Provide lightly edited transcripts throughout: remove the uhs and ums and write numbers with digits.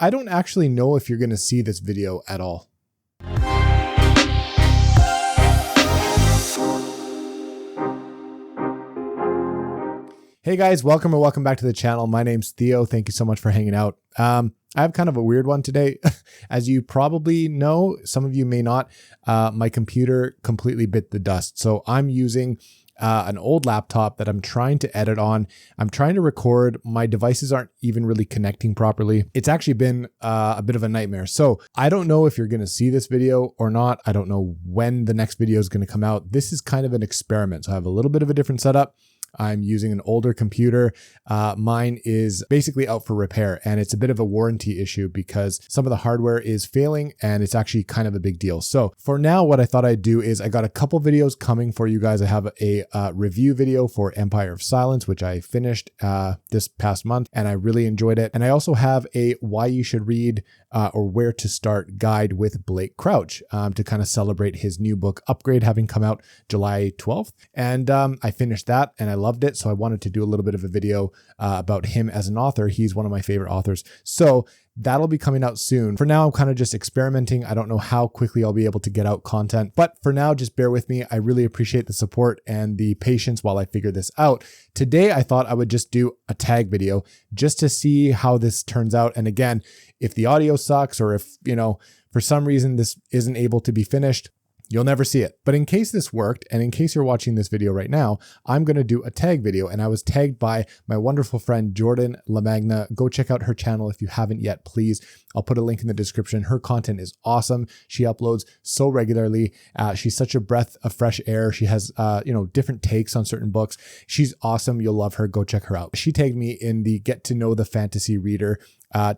I don't actually know if you're going to see this video at all. Hey guys, welcome back to the channel. My name's Theo. Thank you so much for hanging out. I have kind of a weird one today. As you probably know, some of you may not, my computer completely bit the dust. So I'm using an old laptop that I'm trying to edit on. I'm trying to record. My devices aren't even really connecting properly. It's actually been a bit of a nightmare. So I don't know if you're going to see this video or not. I don't know when the next video is going to come out. This is kind of an experiment. So I have a little bit of a different setup. I'm using an older computer. Mine is basically out for repair, and it's a bit of a warranty issue because some of the hardware is failing and it's actually kind of a big deal. So for now, what I thought I'd do is I got a couple videos coming for you guys. I have a review video for Empire of Silence, which I finished this past month, and I really enjoyed it. And I also have a why you should read or where to start guide with Blake Crouch to kind of celebrate his new book Upgrade having come out July 12th. And I finished that and I loved it. So I wanted to do a little bit of a video about him as an author. He's one of my favorite authors. So that'll be coming out soon. For now, I'm kind of just experimenting. I don't know how quickly I'll be able to get out content, but for now, just bear with me. I really appreciate the support and the patience while I figure this out. Today, I thought I would just do a tag video just to see how this turns out. And again, if the audio sucks or if, for some reason this isn't able to be finished, you'll never see it. But in case this worked, and in case you're watching this video right now, I'm going to do a tag video. And I was tagged by my wonderful friend, Jordan LaMagna. Go check out her channel if you haven't yet, please. I'll put a link in the description. Her content is awesome. She uploads so regularly. She's such a breath of fresh air. She has, different takes on certain books. She's awesome. You'll love her. Go check her out. She tagged me in the Get to Know the Fantasy Reader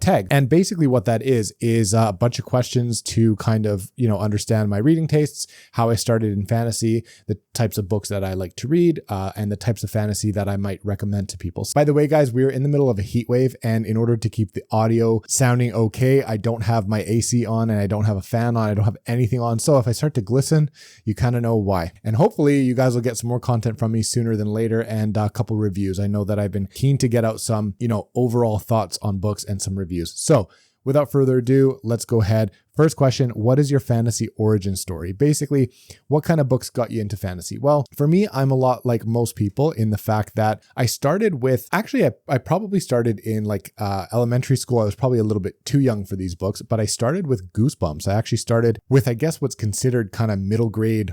tag. And basically what that is a bunch of questions to kind of, understand my reading tastes, how I started in fantasy, the types of books that I like to read, and the types of fantasy that I might recommend to people. By the way, guys, we're in the middle of a heat wave, and in order to keep the audio sounding okay, I don't have my AC on and I don't have a fan on. I don't have anything on. So if I start to glisten, you kind of know why. And hopefully you guys will get some more content from me sooner than later and a couple reviews. I know that I've been keen to get out some, overall thoughts on books and some reviews. So without further ado, let's go ahead. First question, what is your fantasy origin story? Basically, what kind of books got you into fantasy? Well, for me, I'm a lot like most people in the fact that I started with, I probably started in elementary school. I was probably a little bit too young for these books, but I started with Goosebumps. I actually started with, I guess, what's considered kind of middle grade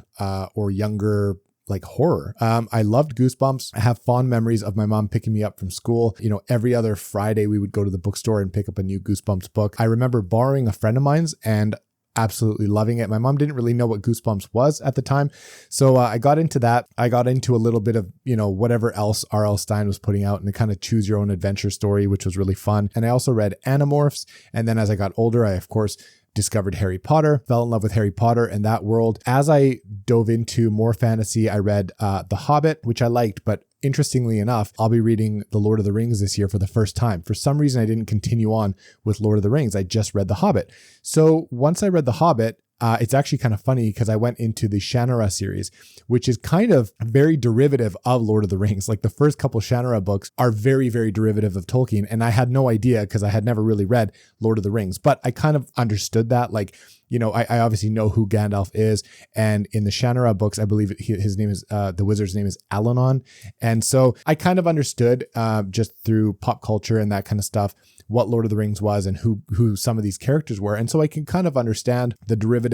or younger horror. I loved Goosebumps. I have fond memories of my mom picking me up from school. Every other Friday we would go to the bookstore and pick up a new Goosebumps book. I remember borrowing a friend of mine's and absolutely loving it. My mom didn't really know what Goosebumps was at the time. So I got into that. I got into a little bit of, whatever else R.L. Stine was putting out and the kind of choose your own adventure story, which was really fun. And I also read Animorphs. And then as I got older, I, of course, discovered Harry Potter, fell in love with Harry Potter and that world. As I dove into more fantasy, I read The Hobbit, which I liked, but interestingly enough, I'll be reading The Lord of the Rings this year for the first time. For some reason, I didn't continue on with Lord of the Rings. I just read The Hobbit. So once I read The Hobbit, it's actually kind of funny because I went into the Shannara series, which is kind of very derivative of Lord of the Rings. Like the first couple Shannara books are very, very derivative of Tolkien. And I had no idea because I had never really read Lord of the Rings, but I kind of understood that. I obviously know who Gandalf is. And in the Shannara books, I believe his name is, the wizard's name is Alanon. And so I kind of understood just through pop culture and that kind of stuff, what Lord of the Rings was and who some of these characters were. And so I can kind of understand the derivative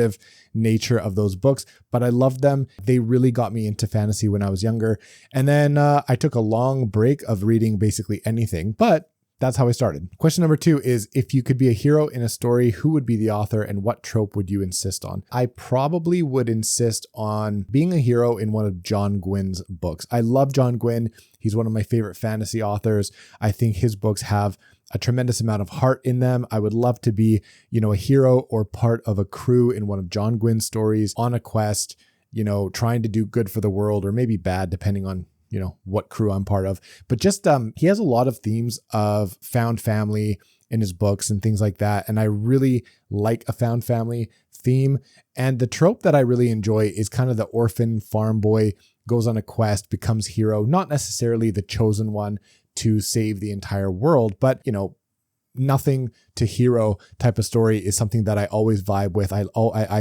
nature of those books, but I loved them. They really got me into fantasy when I was younger. And then I took a long break of reading basically anything, but that's how I started. Question number 2 is, if you could be a hero in a story, who would be the author and what trope would you insist on? I probably would insist on being a hero in one of John Gwynn's books. I love John Gwynn. He's one of my favorite fantasy authors. I think his books have a tremendous amount of heart in them. I would love to be, a hero or part of a crew in one of John Gwynn's stories on a quest, trying to do good for the world or maybe bad, depending on, what crew I'm part of. But just, he has a lot of themes of found family in his books and things like that. And I really like a found family theme. And the trope that I really enjoy is kind of the orphan farm boy goes on a quest, becomes hero, not necessarily the chosen one to save the entire world, but, nothing to hero type of story is something that I always vibe with. I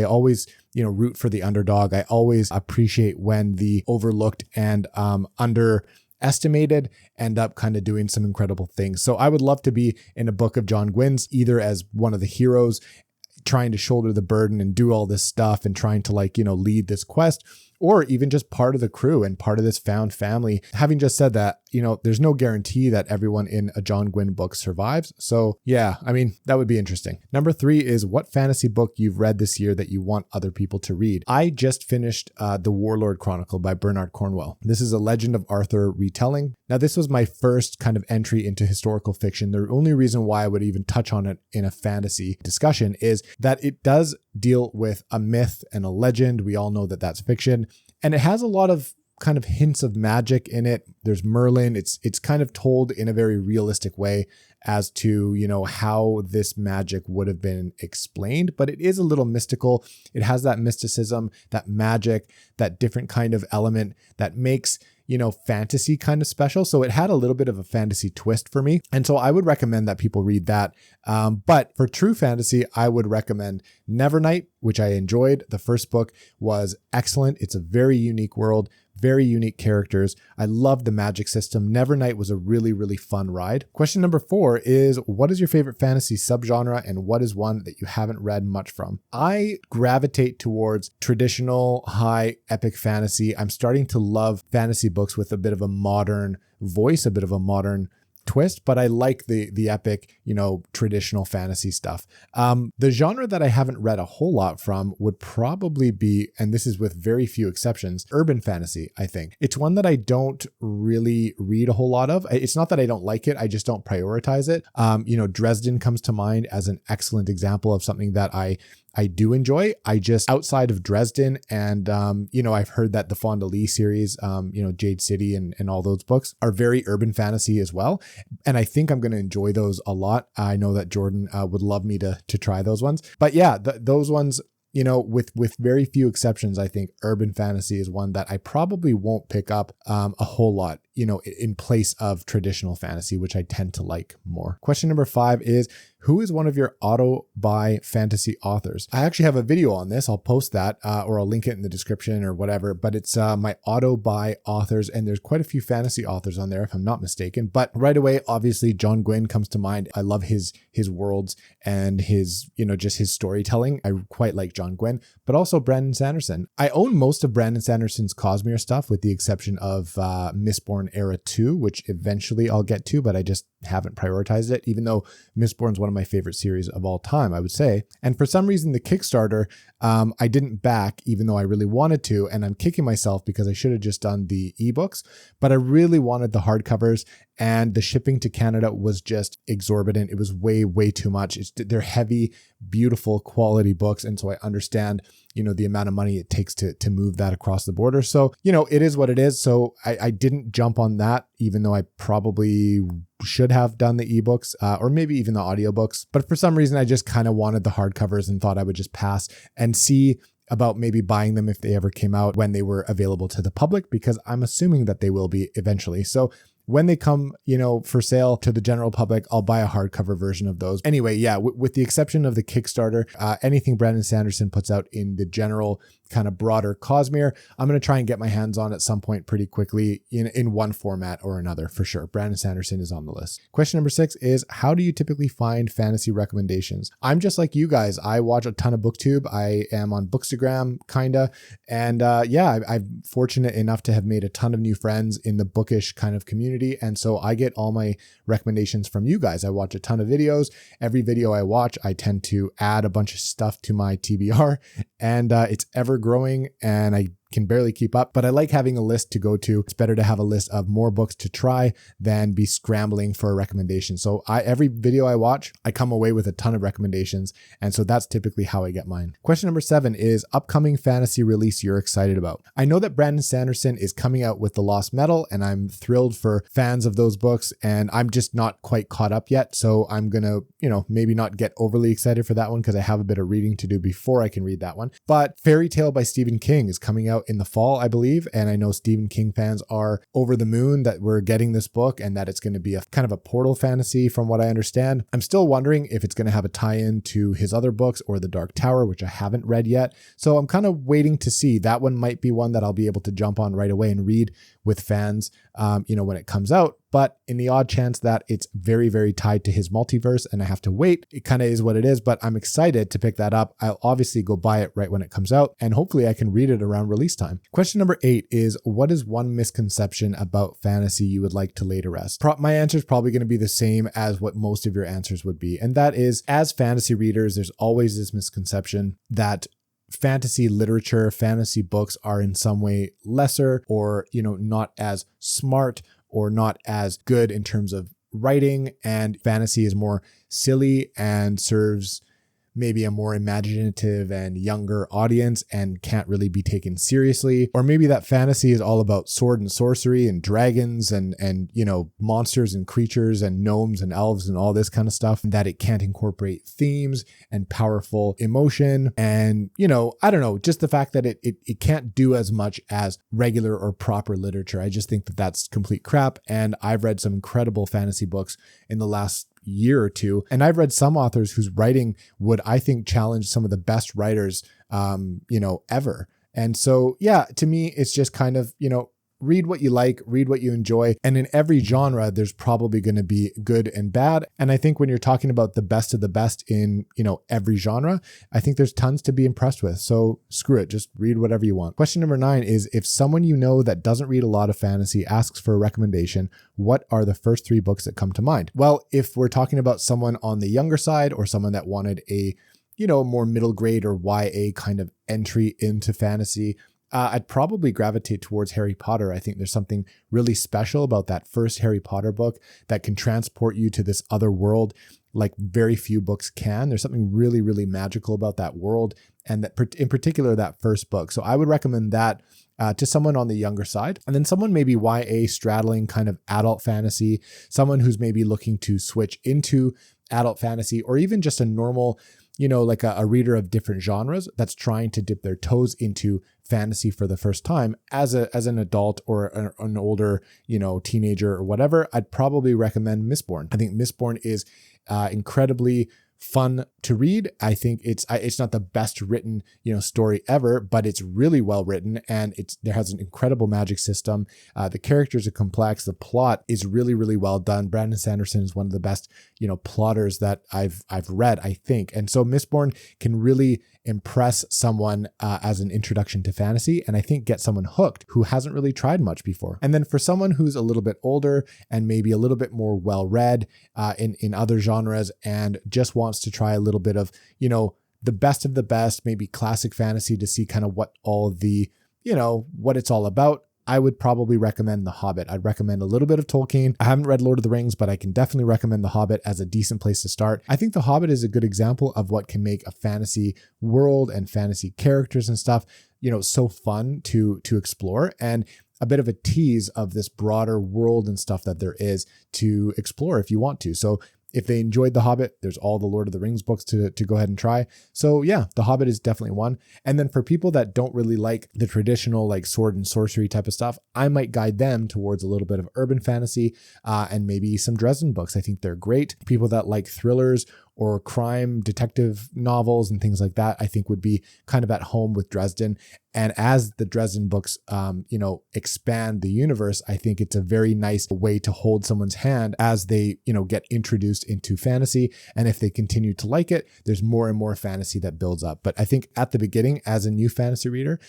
always, root for the underdog. I always appreciate when the overlooked and underestimated end up kind of doing some incredible things. So I would love to be in a book of John Gwynn's, either as one of the heroes trying to shoulder the burden and do all this stuff and trying to lead this quest, or even just part of the crew and part of this found family. Having just said that, there's no guarantee that everyone in a John Gwynn book survives. So yeah, that would be interesting. Number 3 is what fantasy book you've read this year that you want other people to read. I just finished The Warlord Chronicle by Bernard Cornwell. This is a Legend of Arthur retelling. Now, this was my first kind of entry into historical fiction. The only reason why I would even touch on it in a fantasy discussion is that it does deal with a myth and a legend. We all know that that's fiction. And it has a lot of kind of hints of magic in it. There's Merlin. It's kind of told in a very realistic way as to, how this magic would have been explained, but it is a little mystical. It has that mysticism, that magic, that different kind of element that makes, fantasy kind of special. So it had a little bit of a fantasy twist for me. And so I would recommend that people read that. But for true fantasy, I would recommend Nevernight, which I enjoyed. The first book was excellent. It's a very unique world, very unique characters. I love the magic system. Nevernight was a really, really fun ride. Question number 4 is, what is your favorite fantasy subgenre and what is one that you haven't read much from? I gravitate towards traditional high epic fantasy. I'm starting to love fantasy books with a bit of a modern voice, a bit of a modern twist, but I like the epic, traditional fantasy stuff. The genre that I haven't read a whole lot from would probably be, and this is with very few exceptions, urban fantasy, I think. It's one that I don't really read a whole lot of. It's not that I don't like it, I just don't prioritize it. Dresden comes to mind as an excellent example of something that I do enjoy. I just, outside of Dresden and, I've heard that the Fond du Lis series, Jade City and all those books are very urban fantasy as well. And I think I'm going to enjoy those a lot. I know that Jordan would love me to try those ones. But yeah, those ones, with very few exceptions, I think urban fantasy is one that I probably won't pick up a whole lot, in place of traditional fantasy, which I tend to like more. Question number 5 is, who is one of your auto-buy fantasy authors? I actually have a video on this. I'll post that or I'll link it in the description or whatever, but it's my auto-buy authors, and there's quite a few fantasy authors on there if I'm not mistaken. But right away, obviously, John Gwynn comes to mind. I love his worlds and his, just his storytelling. I quite like John Gwynn, but also Brandon Sanderson. I own most of Brandon Sanderson's Cosmere stuff with the exception of Mistborn Era 2, which eventually I'll get to, but I just haven't prioritized it, even though Mistborn's one of my favorite series of all time, I would say. And for some reason, the Kickstarter, I didn't back, even though I really wanted to, and I'm kicking myself because I should have just done the ebooks, but I really wanted the hardcovers, and the shipping to Canada was just exorbitant. It was way, way too much. They're heavy, beautiful quality books. And so I understand, the amount of money it takes to move that across the border. So, it is what it is. So I didn't jump on that, even though I probably should have done the ebooks or maybe even the audiobooks. But for some reason, I just kind of wanted the hardcovers and thought I would just pass and see about maybe buying them if they ever came out when they were available to the public, because I'm assuming that they will be eventually. So when they come, for sale to the general public, I'll buy a hardcover version of those. Anyway, yeah, with the exception of the Kickstarter, anything Brandon Sanderson puts out in the general kind of broader Cosmere, I'm going to try and get my hands on at some point pretty quickly in one format or another, for sure. Brandon Sanderson is on the list. Question number 6 is, how do you typically find fantasy recommendations? I'm just like you guys. I watch a ton of BookTube. I am on Bookstagram, kinda. And I'm fortunate enough to have made a ton of new friends in the bookish kind of community. And so I get all my recommendations from you guys. I watch a ton of videos. Every video I watch, I tend to add a bunch of stuff to my TBR, and it's ever growing and I can barely keep up, but I like having a list to go to. It's better to have a list of more books to try than be scrambling for a recommendation. So every video I watch, I come away with a ton of recommendations. And so that's typically how I get mine. Question number 7 is upcoming fantasy release you're excited about. I know that Brandon Sanderson is coming out with The Lost Metal, and I'm thrilled for fans of those books, and I'm just not quite caught up yet. So I'm going to, maybe not get overly excited for that one because I have a bit of reading to do before I can read that one. But Fairy Tale by Stephen King is coming out out in the fall, I believe. And I know Stephen King fans are over the moon that we're getting this book and that it's going to be a kind of a portal fantasy from what I understand. I'm still wondering if it's going to have a tie-in to his other books or The Dark Tower, which I haven't read yet. So I'm kind of waiting to see. That one might be one that I'll be able to jump on right away and read with fans, when it comes out. But in the odd chance that it's very, very tied to his multiverse and I have to wait, it kind of is what it is, but I'm excited to pick that up. I'll obviously go buy it right when it comes out and hopefully I can read it around release time. Question number 8 is, what is one misconception about fantasy you would like to lay to rest? My answer is probably going to be the same as what most of your answers would be. And that is, as fantasy readers, there's always this misconception that fantasy literature, fantasy books are in some way lesser or, not as smart or not as good in terms of writing, and fantasy is more silly and serves maybe a more imaginative and younger audience and can't really be taken seriously. Or maybe that fantasy is all about sword and sorcery and dragons and monsters and creatures and gnomes and elves and all this kind of stuff, and that it can't incorporate themes and powerful emotion. And, I don't know, just the fact that it can't do as much as regular or proper literature. I just think that that's complete crap. And I've read some incredible fantasy books in the last year or two. And I've read some authors whose writing would, I think, challenge some of the best writers, ever. And so, yeah, to me, it's just kind of, read what you like, read what you enjoy. And in every genre, there's probably going to be good and bad. And I think when you're talking about the best of the best in, every genre, I think there's tons to be impressed with. So screw it, just read whatever you want. Question number 9 is, if someone that doesn't read a lot of fantasy asks for a recommendation, what are the first 3 books that come to mind? Well, if we're talking about someone on the younger side or someone that wanted a, more middle grade or YA kind of entry into fantasy, I'd probably gravitate towards Harry Potter. I think there's something really special about that first Harry Potter book that can transport you to this other world like very few books can. There's something really, really magical about that world, and that in particular, that first book. So I would recommend that to someone on the younger side. And then someone maybe YA straddling kind of adult fantasy, someone who's maybe looking to switch into adult fantasy, or even just a normal, like a reader of different genres that's trying to dip their toes into fantasy for the first time as an adult or an older, teenager or whatever. I'd probably recommend Mistborn. I think Mistborn is incredibly fun to read. I think it's not the best written, story ever, but it's really well written, and there has an incredible magic system. The characters are complex. The plot is really, really well done. Brandon Sanderson is one of the best, plotters that I've read, I think. And so Mistborn can really impress someone as an introduction to fantasy, and I think get someone hooked who hasn't really tried much before. And then for someone who's a little bit older and maybe a little bit more well-read in other genres and just wants to try a little bit of, the best of the best, maybe classic fantasy to see kind of what all the, what it's all about, I would probably recommend The Hobbit. I'd recommend a little bit of Tolkien. I haven't read Lord of the Rings, but I can definitely recommend The Hobbit as a decent place to start. I think The Hobbit is a good example of what can make a fantasy world and fantasy characters and stuff, so fun to explore, and a bit of a tease of this broader world and stuff that there is to explore if you want to. So if they enjoyed The Hobbit, there's all the Lord of the Rings books to go ahead and try. So yeah, The Hobbit is definitely one. And then for people that don't really like the traditional like sword and sorcery type of stuff, I might guide them towards a little bit of urban fantasy and maybe some Dresden books. I think they're great. People that like thrillers or crime detective novels and things like that, I think would be kind of at home with Dresden. And as the Dresden books, expand the universe, I think it's a very nice way to hold someone's hand as they, get introduced into fantasy. And if they continue to like it, there's more and more fantasy that builds up. But I think at the beginning, as a new fantasy reader,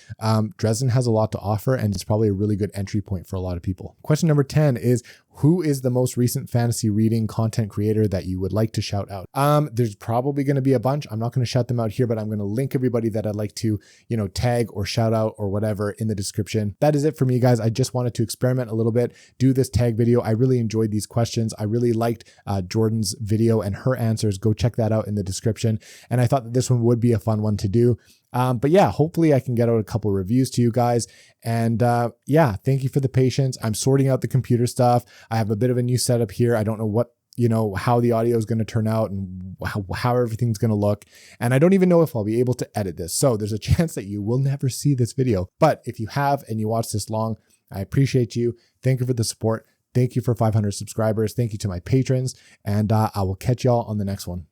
Dresden has a lot to offer, and it's probably a really good entry point for a lot of people. Question number 10 is, who is the most recent fantasy reading content creator that you would like to shout out? There's probably going to be a bunch. I'm not going to shout them out here, but I'm going to link everybody that I'd like to, tag or shout out or whatever in the description. That is it for me, guys. I just wanted to experiment a little bit, do this tag video. I really enjoyed these questions. I really liked Jordan's video and her answers. Go check that out in the description. And I thought that this one would be a fun one to do. But yeah, hopefully I can get out a couple reviews to you guys. And yeah, thank you for the patience. I'm sorting out the computer stuff. I have a bit of a new setup here. I don't know what how the audio is going to turn out and how everything's going to look. And I don't even know if I'll be able to edit this. So there's a chance that you will never see this video. But if you have and you watch this long, I appreciate you. Thank you for the support. Thank you for 500 subscribers. Thank you to my patrons. And I will catch y'all on the next one.